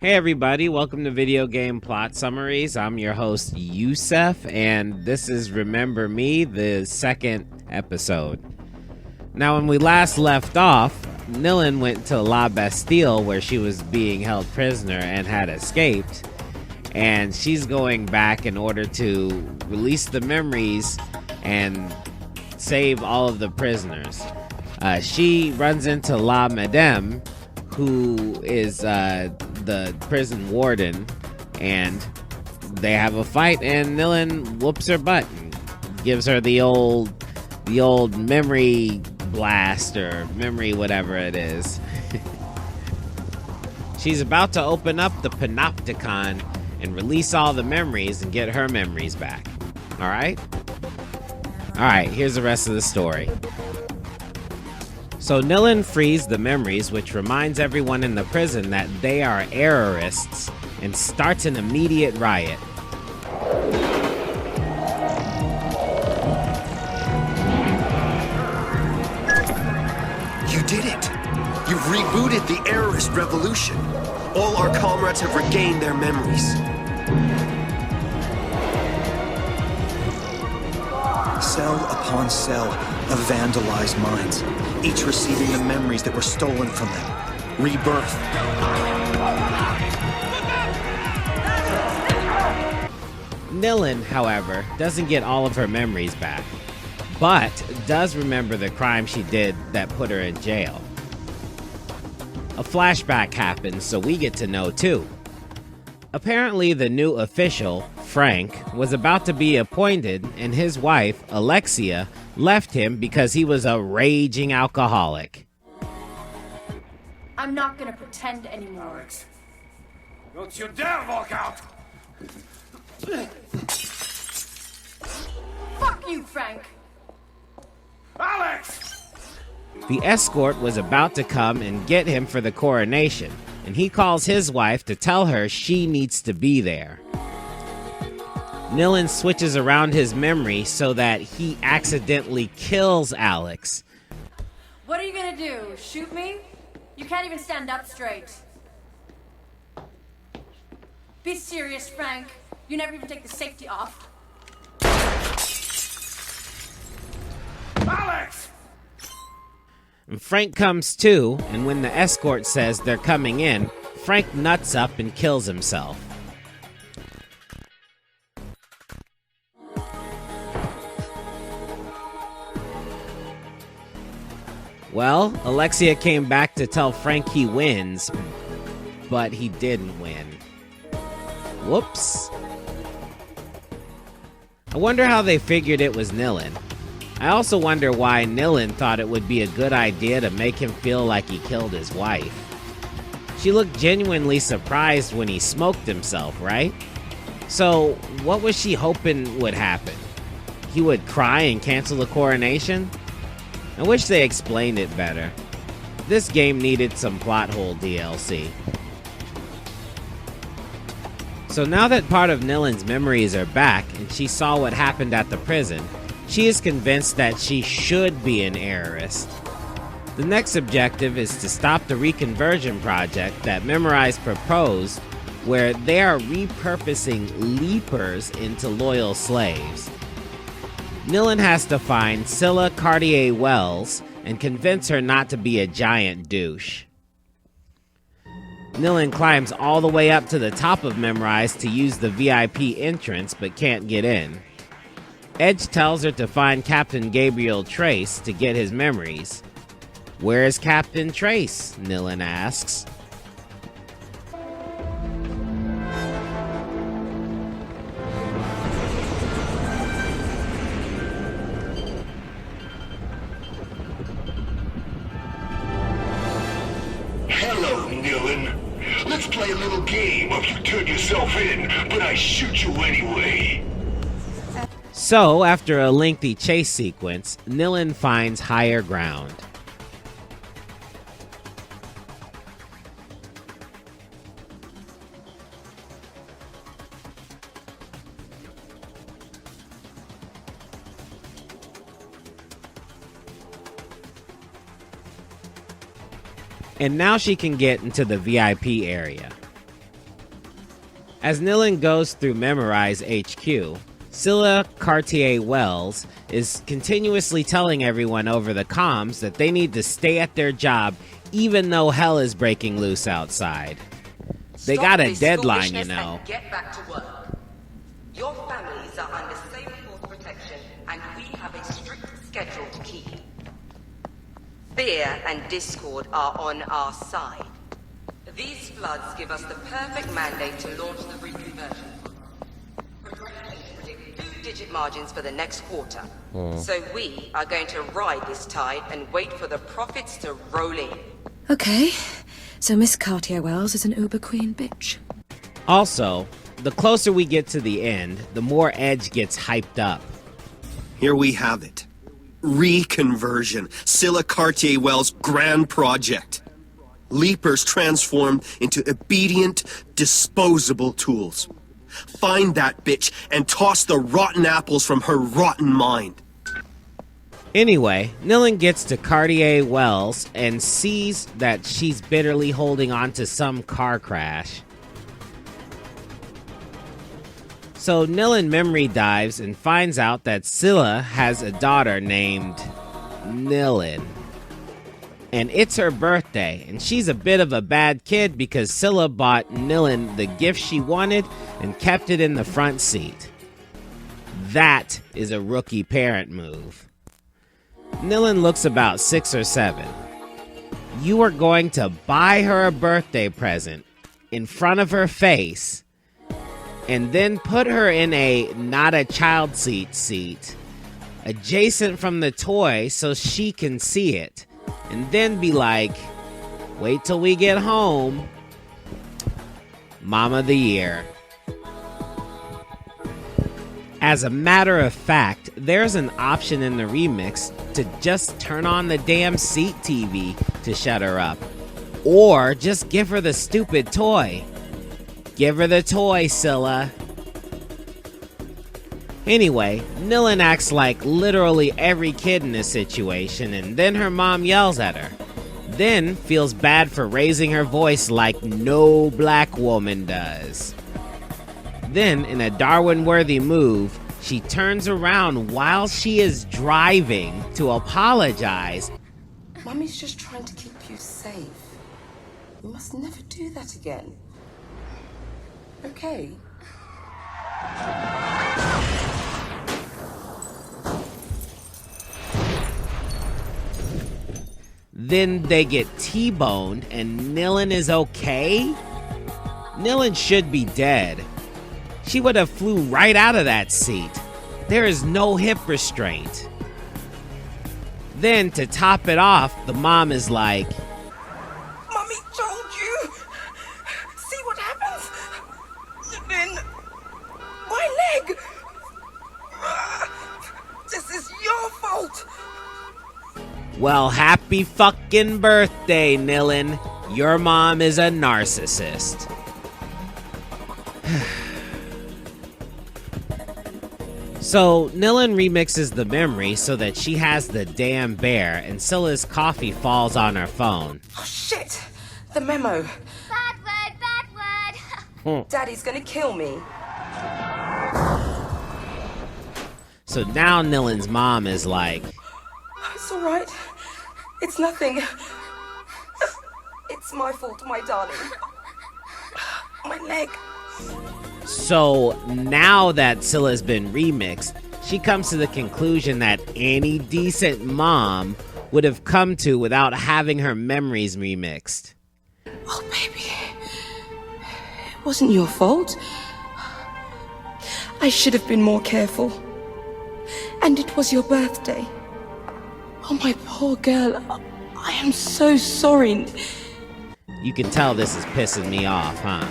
Hey everybody, welcome to Video Game Plot Summaries. I'm your host, Yusef, and this is Remember Me, the second episode. Now, when we last left off, Nilin went to La Bastille, where she was being held prisoner and had escaped, and she's going back in order to release the memories and save all of the prisoners. She runs into La Madame, who is the prison warden, and they have a fight, and Nilin whoops her butt and gives her the old memory blast or memory whatever it is. She's about to open up the Panopticon and release all the memories and get her memories back. Alright, here's the rest of the story. So Nilin frees the memories, which reminds everyone in the prison that they are errorists, and starts an immediate riot. You did it! You've rebooted the errorist revolution. All our comrades have regained their memories. Cell upon cell of vandalized minds, each receiving the memories that were stolen from them. Rebirth. Nilin, however, doesn't get all of her memories back, but does remember the crime she did that put her in jail. A flashback happens, so we get to know too. Apparently, the new official, Frank, was about to be appointed, and his wife, Alexia, left him because he was a raging alcoholic. I'm not gonna pretend anymore. Don't you dare walk out! Fuck you, Frank! Alex! The escort was about to come and get him for the coronation, and he calls his wife to tell her she needs to be there. Nilin switches around his memory so that he accidentally kills Alex. What are you gonna do? Shoot me? You can't even stand up straight. Be serious, Frank. You never even take the safety off. Alex! Frank comes too, and when the escort says they're coming in, Frank nuts up and kills himself. Well, Alexia came back to tell Frank he wins, but he didn't win. Whoops. I wonder how they figured it was Nilin. I also wonder why Nilin thought it would be a good idea to make him feel like he killed his wife. She looked genuinely surprised when he smoked himself, right? So, what was she hoping would happen? He would cry and cancel the coronation? I wish they explained it better. This game needed some plot hole DLC. So now that part of Nilin's memories are back and she saw what happened at the prison, she is convinced that she should be an errorist. The next objective is to stop the reconversion project that Memorize proposed, where they are repurposing leapers into loyal slaves. Nilin has to find Scylla Cartier-Wells and convince her not to be a giant douche. Nilin climbs all the way up to the top of Memorize to use the VIP entrance, but can't get in. Edge tells her to find Captain Gabriel Trace to get his memories. Where is Captain Trace? Nilin asks. Hello, Nilin. Let's play a little game of you turn yourself in, but I shoot you anyway. So, after a lengthy chase sequence, Nilin finds higher ground. And now she can get into the VIP area. As Nilin goes through Memorize HQ, Scylla Cartier-Wells is continuously telling everyone over the comms that they need to stay at their job even though hell is breaking loose outside. They got a deadline, you know. And get back to work. Your families are under safe force protection, and we have a strict schedule to keep. Fear and discord are on our side. These floods give us the perfect mandate to launch the reconversion. Projections predict 2-digit margins for the next quarter. So we are going to ride this tide and wait for the profits to roll in. Okay, so Miss Cartier-Wells is an uber queen bitch. Also, the closer we get to the end, the more Edge gets hyped up. Here we have it. Reconversion. Scylla Cartier-Wells' grand project. Leapers transformed into obedient, disposable tools. Find that bitch and toss the rotten apples from her rotten mind. Anyway, Nilin gets to Cartier-Wells and sees that she's bitterly holding on to some car crash. So Nilin memory dives and finds out that Scylla has a daughter named Nilin. And it's her birthday, and she's a bit of a bad kid because Scylla bought Nilin the gift she wanted and kept it in the front seat. That is a rookie parent move. Nilin looks about 6 or 7. You are going to buy her a birthday present in front of her face and then put her in a not a child seat adjacent from the toy so she can see it. And then be like, wait till we get home. Mom of the Year. As a matter of fact, there's an option in the remix to just turn on the damn seat TV to shut her up. Or just give her the stupid toy. Give her the toy, Scylla. Anyway, Nilin acts like literally every kid in this situation, and then her mom yells at her. Then feels bad for raising her voice like no black woman does. Then, in a Darwin-worthy move, she turns around while she is driving to apologize. Mummy's just trying to keep you safe. You must never do that again. Okay? Then they get T-boned and Nilin is okay? Nilin should be dead. She would have flew right out of that seat. There is no hip restraint. Then to top it off, the mom is like, Mummy told you! See what happens? Then my leg! This is your fault! well, happy fucking birthday, Nilin. Your mom is a narcissist. So, Nilin remixes the memory so that she has the damn bear, and Scylla's coffee falls on her phone. Oh, shit! The memo. Bad word. Daddy's gonna kill me. So now Nilin's mom is like, It's alright. It's nothing. It's my fault, my darling. My leg. so now that Scylla's been remixed, she comes to the conclusion that any decent mom would have come to without having her memories remixed. Oh, baby. It wasn't your fault. I should have been more careful. And it was your birthday. Oh, my poor girl. I am so sorry. You can tell this is pissing me off, huh?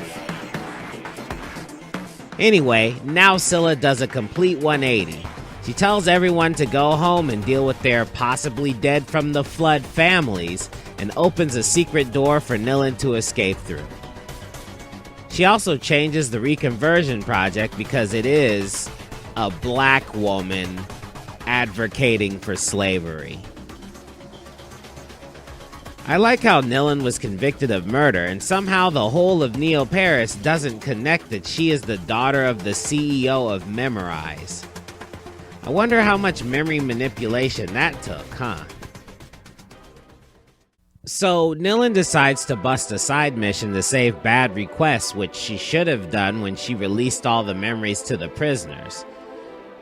Anyway, now Scylla does a complete 180. She tells everyone to go home and deal with their possibly dead from the flood families, and opens a secret door for Nilin to escape through. She also changes the reconversion project because it is a black woman advocating for slavery. I like how Nilin was convicted of murder, and somehow the whole of Neo Paris doesn't connect that she is the daughter of the CEO of Memorize. I wonder how much memory manipulation that took, huh? So, Nilin decides to bust a side mission to save Bad Request, which she should have done when she released all the memories to the prisoners.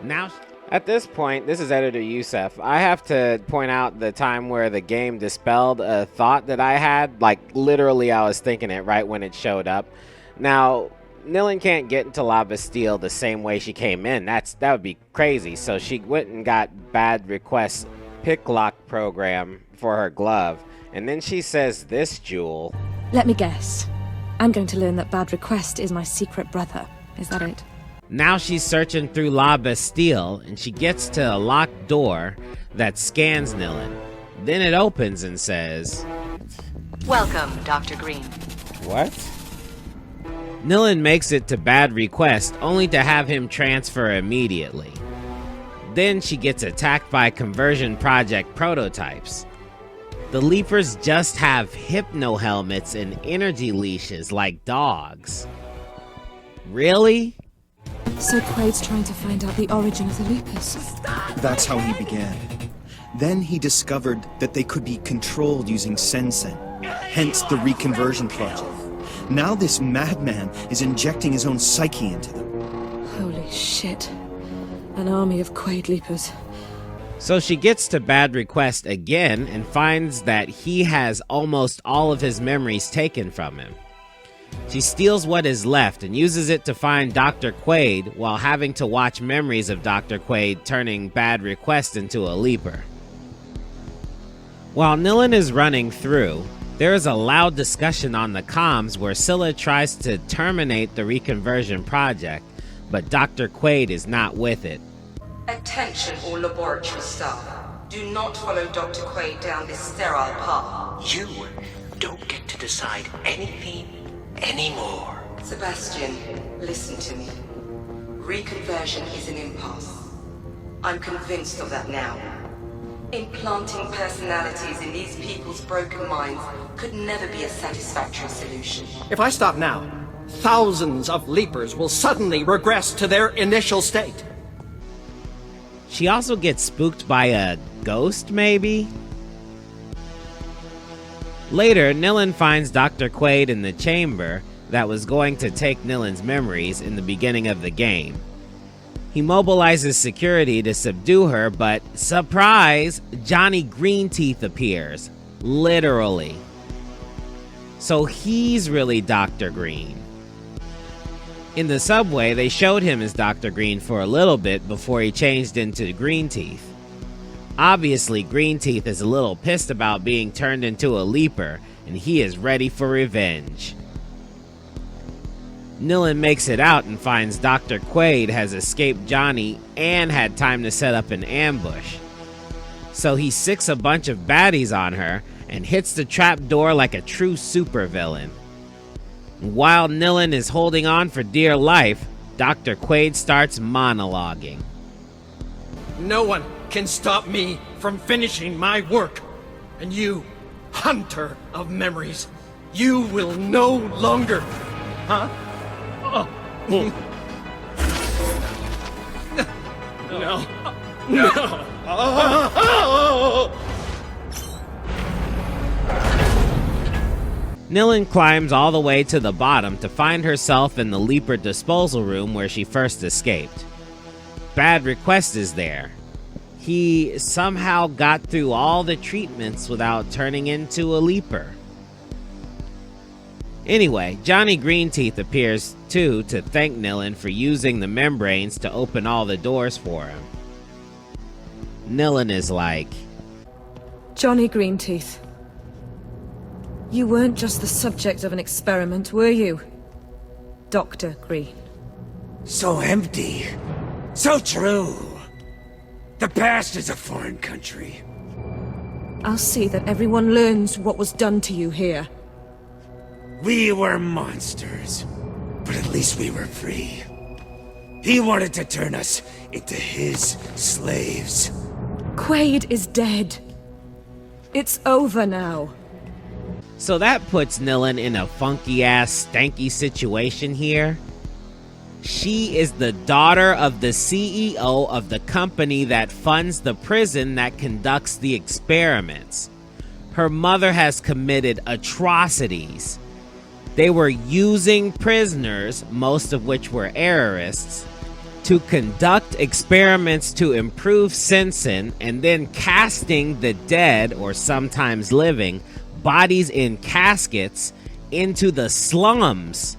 Now, at this point, this is Editor Yusef. I have to point out the time where the game dispelled a thought that I had. Like, literally, I was thinking it right when it showed up. Now, Nilin can't get into La Bastille the same way she came in. That would be crazy. So she went and got Bad Request's pick lock program for her glove. And then she says this, Jewel. Let me guess. I'm going to learn that Bad Request is my secret brother. Is that it? Now she's searching through La Bastille, and she gets to a locked door that scans Nilin. Then it opens and says, Welcome, Dr. Green. What? Nilin makes it to Bad Request, only to have him transfer immediately. Then she gets attacked by Conversion Project prototypes. The Leapers just have hypno helmets and energy leashes like dogs. Really? So Quaid's trying to find out the origin of the Leapers. That's how he began. Then he discovered that they could be controlled using Sensen, hence the Reconversion Project. Now this madman is injecting his own psyche into them. Holy shit. An army of Quaid Leapers. So she gets to Bad Request again and finds that he has almost all of his memories taken from him. She steals what is left and uses it to find Dr. Quaid while having to watch memories of Dr. Quaid turning Bad Request into a Leaper. While Nilin is running through, there is a loud discussion on the comms where Scylla tries to terminate the Reconversion Project, but Dr. Quaid is not with it. Attention all laboratory staff. Do not follow Dr. Quaid down this sterile path. You don't get to decide anything anymore. Sebastian, listen to me. Reconversion is an impasse. I'm convinced of that now. Implanting personalities in these people's broken minds could never be a satisfactory solution. If I stop now, thousands of Leapers will suddenly regress to their initial state. She also gets spooked by a ghost, maybe? Later, Nilin finds Dr. Quaid in the chamber that was going to take Nilin's memories in the beginning of the game. He mobilizes security to subdue her, but surprise, Johnny Greenteeth appears. Literally. So he's really Dr. Green. In the subway, they showed him as Dr. Green for a little bit before he changed into Greenteeth. Obviously, Greenteeth is a little pissed about being turned into a Leaper, and he is ready for revenge. Nilin makes it out and finds Dr. Quaid has escaped Johnny and had time to set up an ambush. So he sicks a bunch of baddies on her and hits the trap door like a true supervillain. While Nilin is holding on for dear life, Dr. Quaid starts monologuing. No one can stop me from finishing my work. And you, hunter of memories, you will no longer... Huh? Oh. No. No. Nilin climbs all the way to the bottom to find herself in the Leaper disposal room where she first escaped. Bad Request is there. He somehow got through all the treatments without turning into a Leaper. Anyway, Johnny Greenteeth appears too to thank Nilin for using the membranes to open all the doors for him. Nilin is like, Johnny Greenteeth. You weren't just the subject of an experiment, were you? Dr. Green. So empty. So true. The past is a foreign country. I'll see that everyone learns what was done to you here. We were monsters, but at least we were free. He wanted to turn us into his slaves. Quaid is dead. It's over now. So that puts Nilin in a funky-ass, stanky situation here. She is the daughter of the CEO of the company that funds the prison that conducts the experiments. Her mother has committed atrocities. They were using prisoners, most of which were errorists, to conduct experiments to improve Sensen and then casting the dead, or sometimes living, bodies in caskets into the slums.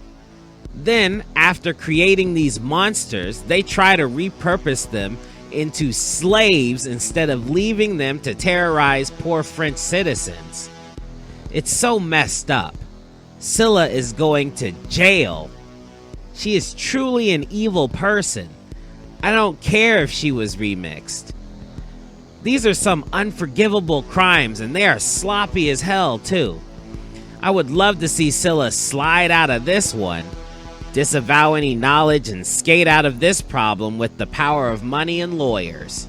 Then, after creating these monsters, they try to repurpose them into slaves instead of leaving them to terrorize poor French citizens. It's so messed up. Scylla is going to jail. She is truly an evil person. I don't care if she was remixed. These are some unforgivable crimes, and they are sloppy as hell, too. I would love to see Scylla slide out of this one, disavow any knowledge, and skate out of this problem with the power of money and lawyers.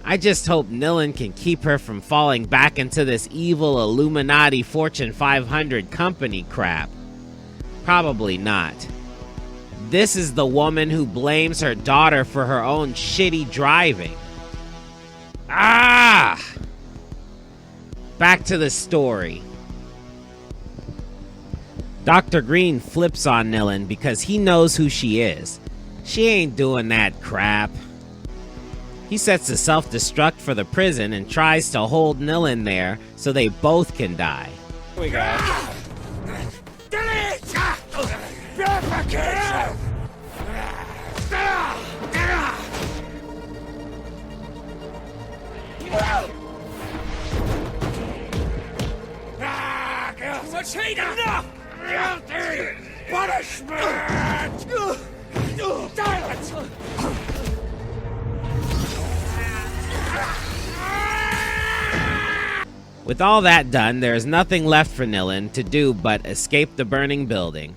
I just hope Nilin can keep her from falling back into this evil Illuminati Fortune 500 company crap. Probably not. This is the woman who blames her daughter for her own shitty driving. Ah! Back to the story. Dr. Green flips on Nilin because he knows who she is. She ain't doing that crap. He sets a self-destruct for the prison and tries to hold Nilin there so they both can die. Here we go. Delete! Purification! What's he done? Enough! Guilty! Punishment! Silence! With all that done, there is nothing left for Nilin to do but escape the burning building.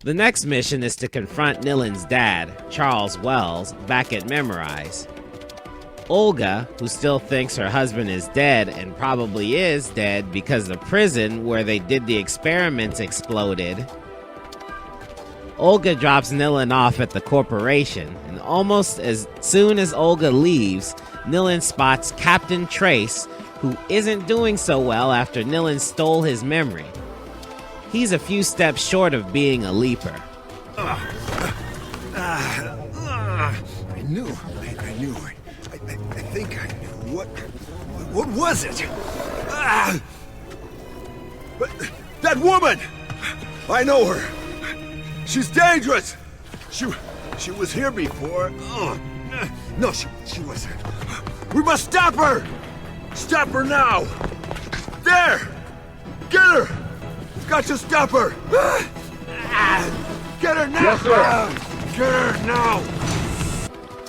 The next mission is to confront Nilin's dad, Charles Wells, back at Memorize. Olga, who still thinks her husband is dead and probably is dead because the prison where they did the experiments exploded. Olga drops Nilin off at the corporation, and almost as soon as Olga leaves, Nilin spots Captain Trace, who isn't doing so well after Nilin stole his memory. He's a few steps short of being a leaper. I knew. I think I knew. What was it? But that woman! I know her. She's dangerous. She was here before. No, she wasn't. We must stop her! Stop her now! There! Get her! Got to stop her! Get her now! Yes, sir. Get her now!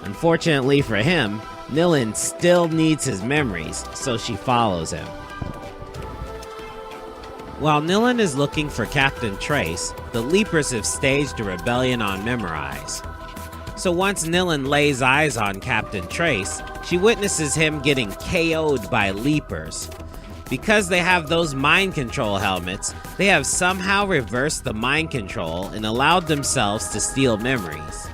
Unfortunately for him, Nilin still needs his memories, so she follows him. While Nilin is looking for Captain Trace, the Leapers have staged a rebellion on Memorize. So once Nilin lays eyes on Captain Trace, she witnesses him getting KO'd by Leapers. Because they have those mind control helmets, they have somehow reversed the mind control and allowed themselves to steal memories.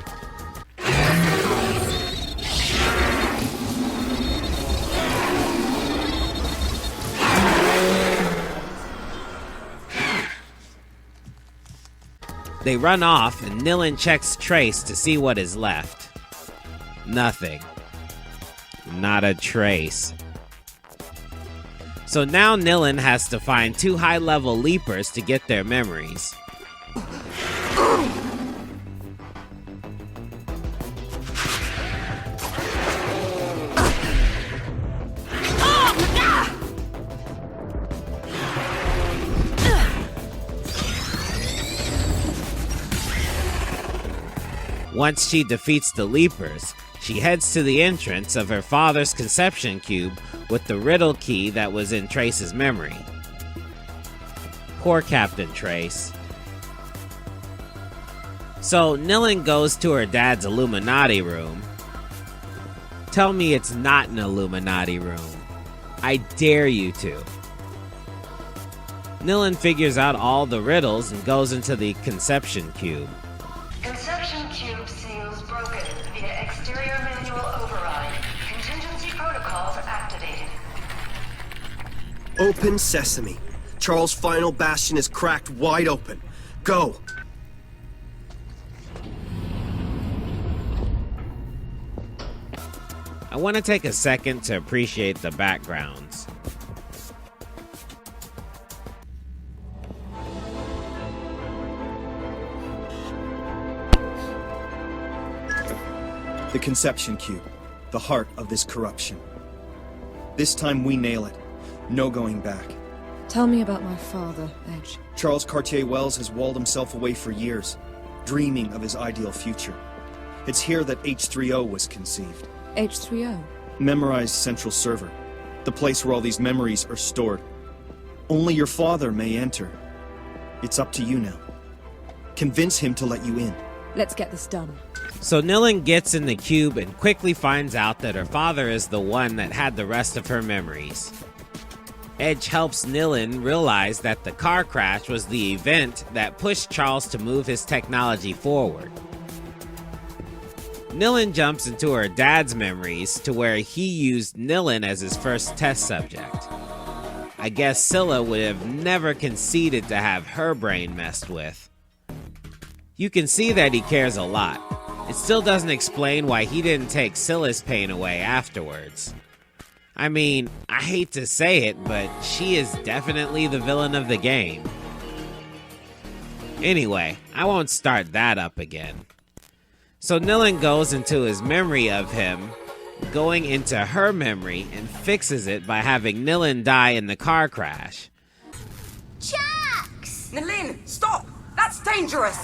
They run off, and Nilin checks Trace to see what is left. Nothing. Not a trace. So now Nilin has to find two high-level Leapers to get their memories. Once she defeats the Leapers, she heads to the entrance of her father's conception cube with the riddle key that was in Trace's memory. Poor Captain Trace. So Nilin goes to her dad's Illuminati room. Tell me it's not an Illuminati room. I dare you to. Nilin figures out all the riddles and goes into the Conception Cube. Conception Cube seals broken via exterior manual override. Contingency protocols are activated. Open sesame. Charles' final bastion is cracked wide open. Go! I want to take a second to appreciate the backgrounds. The Conception Cube, the heart of this corruption. This time we nail it. No going back. Tell me about my father, Edge. Charles Cartier-Wells has walled himself away for years, dreaming of his ideal future. It's here that H3O was conceived. H3O? Memorized central server. The place where all these memories are stored. Only your father may enter. It's up to you now. Convince him to let you in. Let's get this done. So Nilin gets in the cube and quickly finds out that her father is the one that had the rest of her memories. Edge helps Nilin realize that the car crash was the event that pushed Charles to move his technology forward. Nilin jumps into her dad's memories to where he used Nilin as his first test subject. I guess Scylla would have never conceded to have her brain messed with. You can see that he cares a lot. It still doesn't explain why he didn't take Scylla's pain away afterwards. I mean, I hate to say it, but she is definitely the villain of the game. Anyway, I won't start that up again. So Nilin goes into his memory of him, going into her memory, and fixes it by having Nilin die in the car crash. Jax! Nilin, stop! That's dangerous!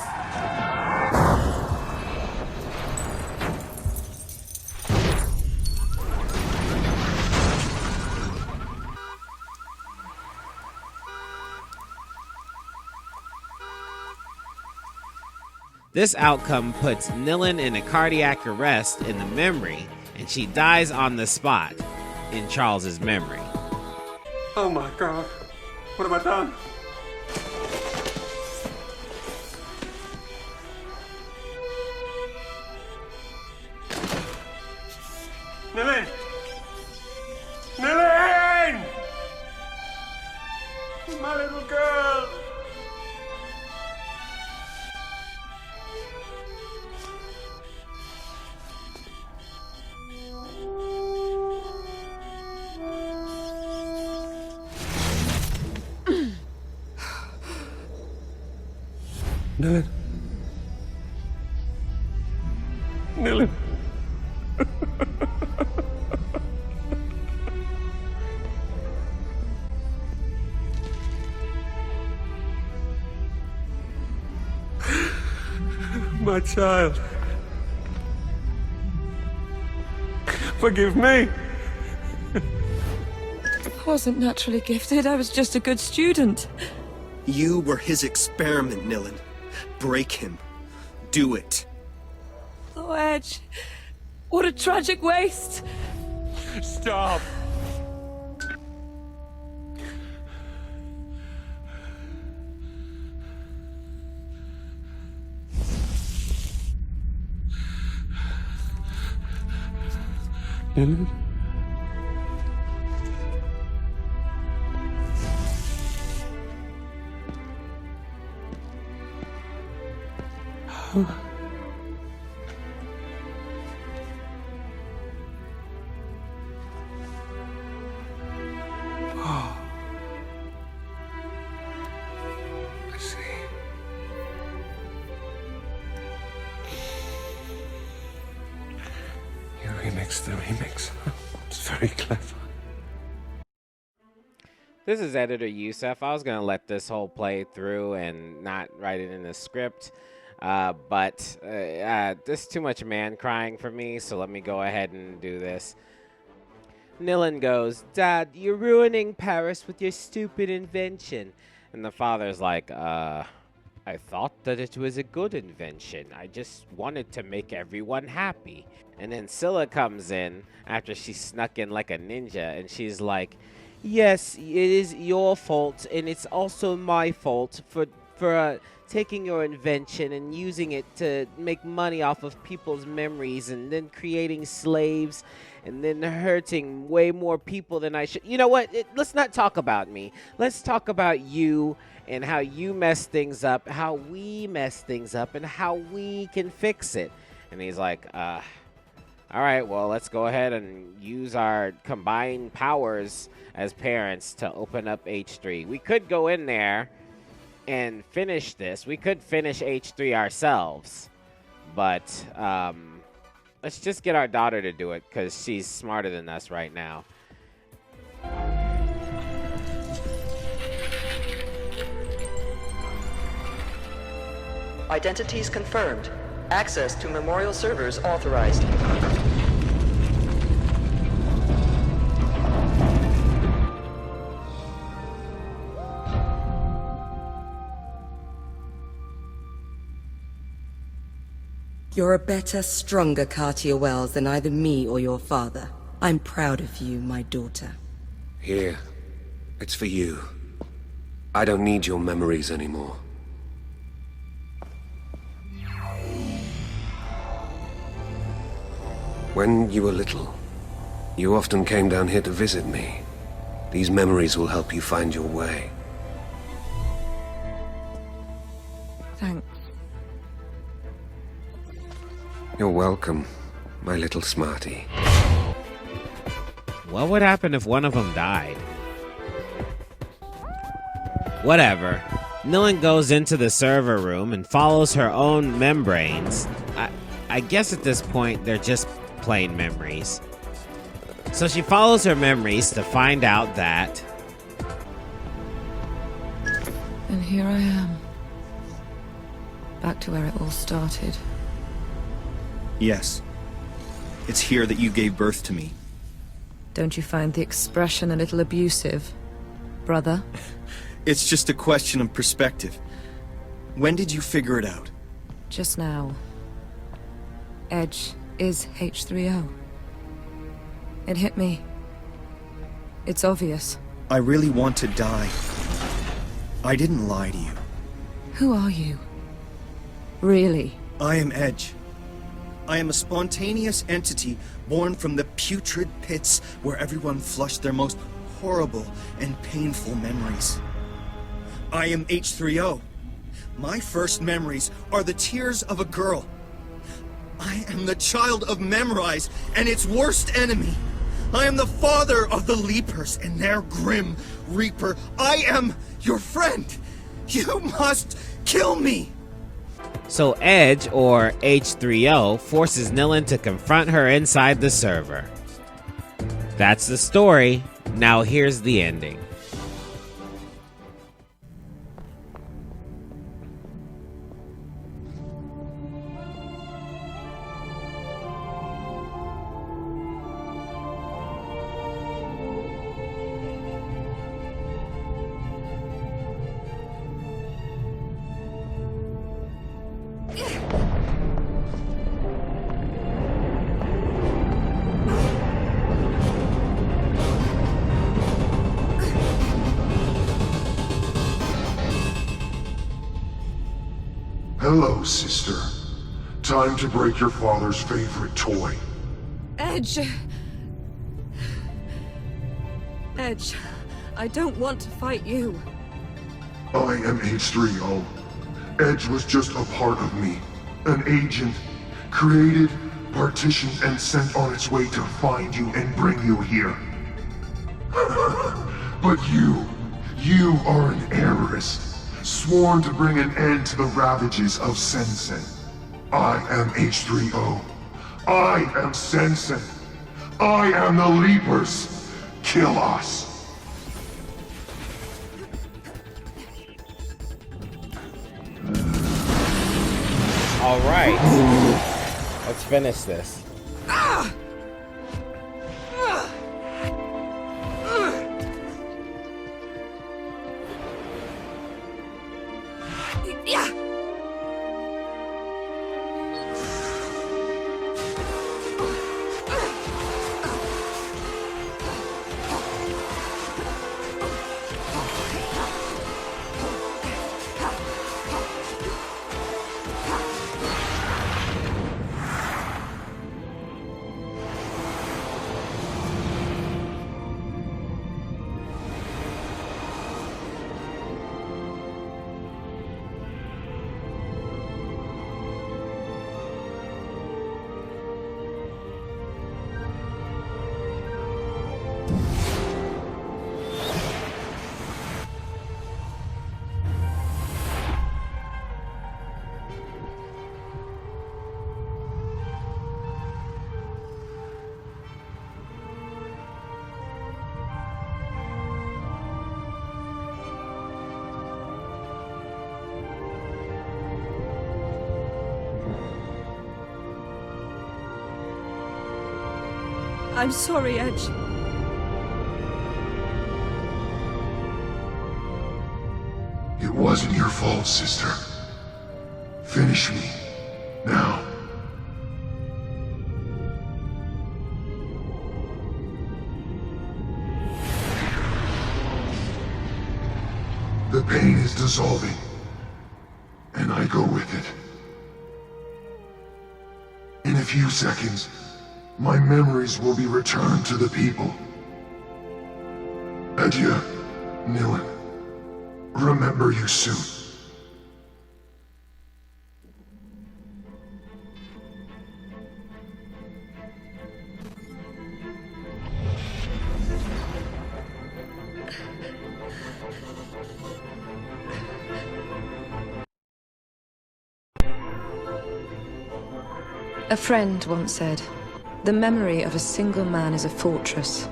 This outcome puts Nilin in a cardiac arrest in the memory, and she dies on the spot in Charles's memory. Oh my god. What have I done? Nilin! Nilin! My little girl! Nilin. Nilin. My child. Forgive me. I wasn't naturally gifted, I was just a good student. You were his experiment, Nilin. Break him. Do it. Oh, Edge. What a tragic waste. Stop. Nilin? Oh. I see. You remix the remix. It's very clever. This is Editor Yusef. I was going to let this whole play through and not write it in the script. But this is too much man crying for me, so let me go ahead and do this. Nilin goes, "Dad, you're ruining Paris with your stupid invention. And the father's like, I thought that it was a good invention. I just wanted to make everyone happy. And then Scylla comes in after she snuck in like a ninja, and she's like, yes, it is your fault, and it's also my fault for taking your invention and using it to make money off of people's memories, and then creating slaves, and then hurting way more people than I should. You know what? Let's not talk about me. Let's talk about you and how you mess things up, how we mess things up, and how we can fix it. And he's like, all right, well, let's go ahead and use our combined powers as parents to open up H3. We could go in there and finish this. We could finish H3 ourselves, but let's just get our daughter to do it because she's smarter than us right now. Identities confirmed. Access to memorial servers authorized. You're a better, stronger Cartier Wells than either me or your father. I'm proud of you, my daughter. Here. It's for you. I don't need your memories anymore. When you were little, you often came down here to visit me. These memories will help you find your way. Thanks. You're welcome, my little smarty. What would happen if one of them died? Whatever. Nilin goes into the server room and follows her own membranes. I guess at this point, they're just plain memories. So she follows her memories to find out that... And here I am. Back to where it all started. Yes. It's here that you gave birth to me. Don't you find the expression a little abusive, brother? It's just a question of perspective. When did you figure it out? Just now. Edge is H3O. It hit me. It's obvious. I really want to die. I didn't lie to you. Who are you? Really? I am Edge. I am a spontaneous entity born from the putrid pits where everyone flushed their most horrible and painful memories. I am H3O. My first memories are the tears of a girl. I am the child of Memrise and its worst enemy. I am the father of the Leapers and their grim Reaper. I am your friend. You must kill me. So Edge, or H3O, forces Nilin to confront her inside the server. That's the story. Now here's the ending. Hello, sister. Time to break your father's favorite toy. Edge! Edge, I don't want to fight you. I am H3O. Edge was just a part of me. An agent. Created, partitioned, and sent on its way to find you and bring you here. But you are an heiress. Sworn to bring an end to the ravages of Sensen. I am H3O. I am Sensen. I am the Leapers. Kill us. All right. Let's finish this. I'm sorry, Edge. It wasn't your fault, sister. Finish me. Now. The pain is dissolving, and I go with it. In a few seconds, my memories will be returned to the people. Adieu, Nilin. Remember you soon. A friend once said, "The memory of a single man is a fortress,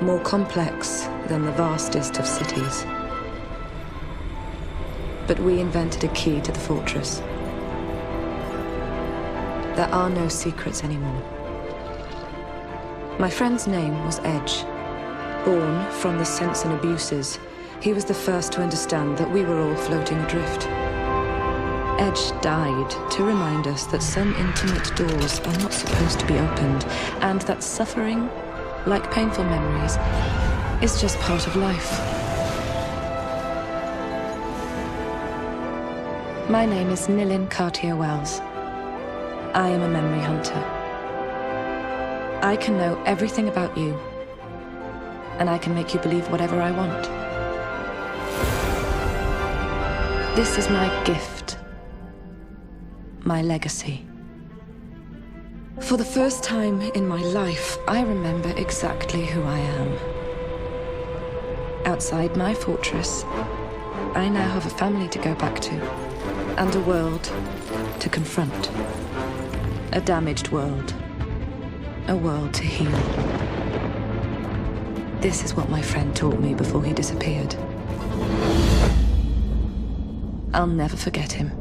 more complex than the vastest of cities." But we invented a key to the fortress. There are no secrets anymore. My friend's name was Edge. Born from the sense and abuses, he was the first to understand that we were all floating adrift. Edge died to remind us that some intimate doors are not supposed to be opened, and that suffering, like painful memories, is just part of life. My name is Nilin Cartier-Wells. I am a memory hunter. I can know everything about you, and I can make you believe whatever I want. This is my gift. My legacy. For the first time in my life, I remember exactly who I am. Outside my fortress, I now have a family to go back to, and a world to confront. A damaged world. A world to heal. This is what my friend taught me before he disappeared. I'll never forget him.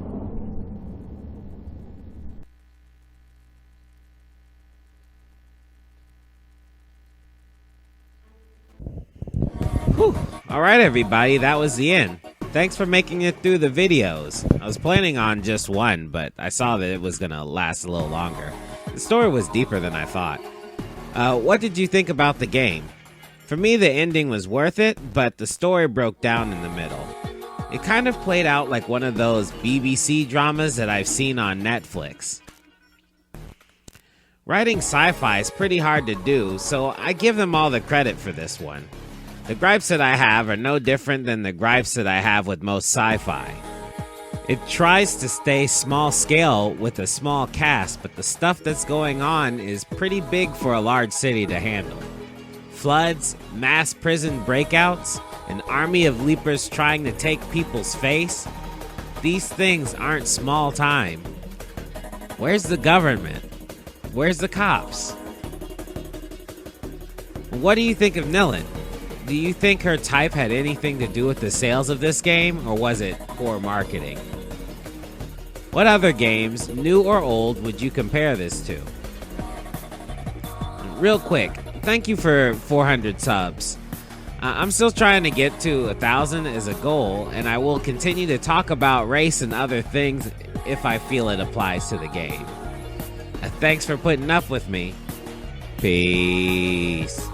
Whew. All right, everybody, that was the end. Thanks for making it through the videos. I was planning on just one, but I saw that it was going to last a little longer. The story was deeper than I thought. What did you think about the game? For me, the ending was worth it, but the story broke down in the middle. It kind of played out like one of those BBC dramas that I've seen on Netflix. Writing sci-fi is pretty hard to do, so I give them all the credit for this one. The gripes that I have are no different than the gripes that I have with most sci-fi. It tries to stay small scale with a small cast, but the stuff that's going on is pretty big for a large city to handle. Floods, mass prison breakouts, an army of leapers trying to take people's face. These things aren't small time. Where's the government? Where's the cops? What do you think of Nilin? Do you think her type had anything to do with the sales of this game, or was it poor marketing? What other games, new or old, would you compare this to? Real quick, thank you for 400 subs. I'm still trying to get to 1,000 as a goal, and I will continue to talk about race and other things if I feel it applies to the game. Thanks for putting up with me. Peace.